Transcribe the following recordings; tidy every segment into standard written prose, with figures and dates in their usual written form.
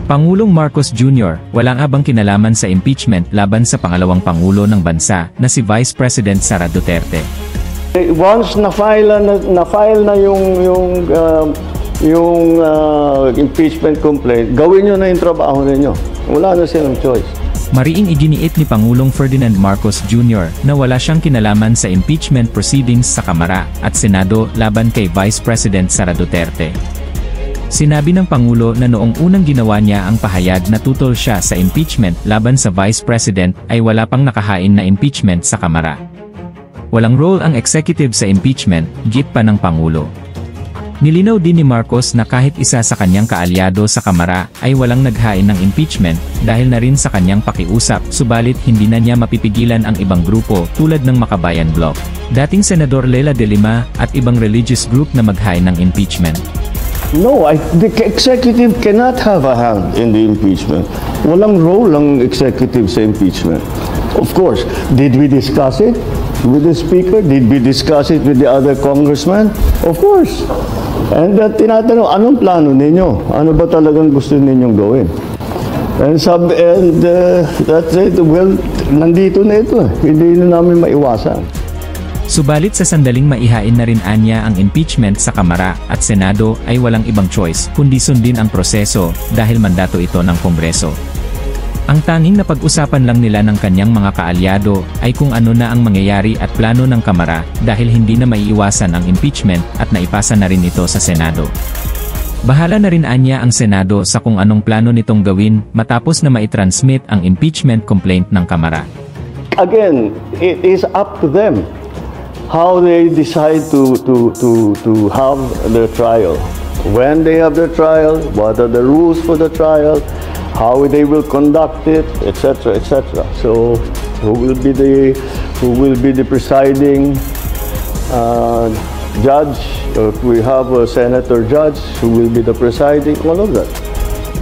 Pangulong Marcos Jr. walang abang kinalaman sa impeachment laban sa pangalawang pangulo ng bansa na si Vice President Sara Duterte. Once na-file na yung impeachment complaint, gawin nyo na yung trabaho ninyo. Wala na silang choice. Mariing iginiit ni Pangulong Ferdinand Marcos Jr. na wala siyang kinalaman sa impeachment proceedings sa Kamara at Senado laban kay Vice President Sara Duterte. Sinabi ng Pangulo na noong unang ginawa niya ang pahayag na tutol siya sa impeachment laban sa Vice President ay wala pang nakahain na impeachment sa Kamara. Walang role ang executive sa impeachment, git pa ng Pangulo. Nilinaw din ni Marcos na kahit isa sa kanyang kaalyado sa Kamara ay walang naghain ng impeachment dahil na rin sa kanyang pakiusap, subalit hindi na niya mapipigilan ang ibang grupo tulad ng Makabayan Bloc, dating Senador Leila de Lima at ibang religious group na maghain ng impeachment. No, the executive cannot have a hand in the impeachment. Walang role ang executive sa impeachment. Of course, did we discuss it with the Speaker? Did we discuss it with the other congressman? Of course. And tinatanong, anong plano ninyo? Ano ba talagang gusto ninyong gawin? And that's it. Well, nandito na ito. Hindi na namin maiwasan. Subalit sa sandaling maihain na rin anya ang impeachment sa Kamara at Senado ay walang ibang choice kundi sundin ang proseso dahil mandato ito ng Kongreso. Ang tanging napag-usapan lang nila ng kanyang mga kaalyado ay kung ano na ang mangyayari at plano ng Kamara dahil hindi na maiiwasan ang impeachment at naipasa na rin ito sa Senado. Bahala na rin anya ang Senado sa kung anong plano nitong gawin matapos na maitransmit ang impeachment complaint ng Kamara. Again, it is up to them how they decide to have their trial. When they have their trial, what are the rules for the trial, how they will conduct it, etc., etc. So, who will be the presiding judge? If we have a senator judge, who will be the presiding? All of that.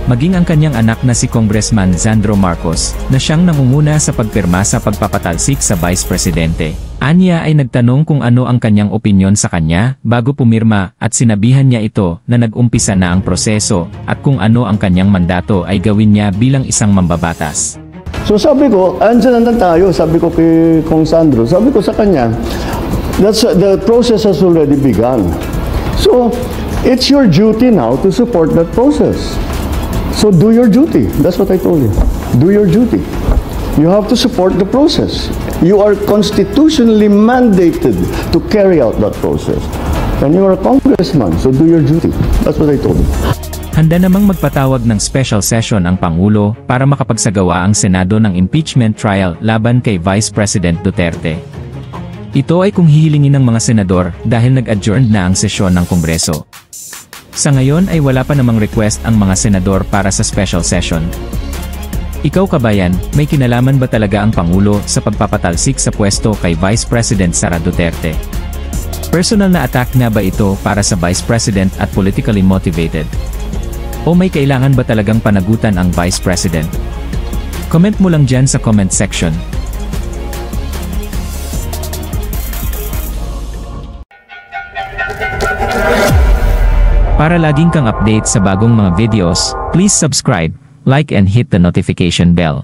Maging ang kanyang anak na si Congressman Sandro Marcos, na siyang nangunguna sa pagpirma sa pagpapatalsik sa Vice Presidente. Anya ay nagtanong kung ano ang kanyang opinyon sa kanya bago pumirma at sinabihan niya ito na nag-umpisa na ang proseso at kung ano ang kanyang mandato ay gawin niya bilang isang mambabatas. So sabi ko, andyan na tayo, sabi ko kay Kong Sandro, sabi ko sa kanya, the process has already begun. So, it's your duty now to support that process. So do your duty. That's what I told you. Do your duty. You have to support the process. You are constitutionally mandated to carry out that process. And you are a congressman, so do your duty. That's what I told you. Handa namang magpatawag ng special session ang Pangulo para makapagsagawa ang Senado ng impeachment trial laban kay Vice President Duterte. Ito ay kung hihilingin ng mga senador dahil nag-adjourn na ang sesyon ng Kongreso. Sa ngayon ay wala pa namang request ang mga senador para sa special session. Ikaw kabayan, may kinalaman ba talaga ang Pangulo sa pagpapatalsik sa pwesto kay Vice President Sara Duterte? Personal na attack na ba ito para sa Vice President at politically motivated? O may kailangan ba talagang panagutan ang Vice President? Comment mo lang dyan sa comment section. Para laging kang update sa bagong mga videos, please subscribe, like and hit the notification bell.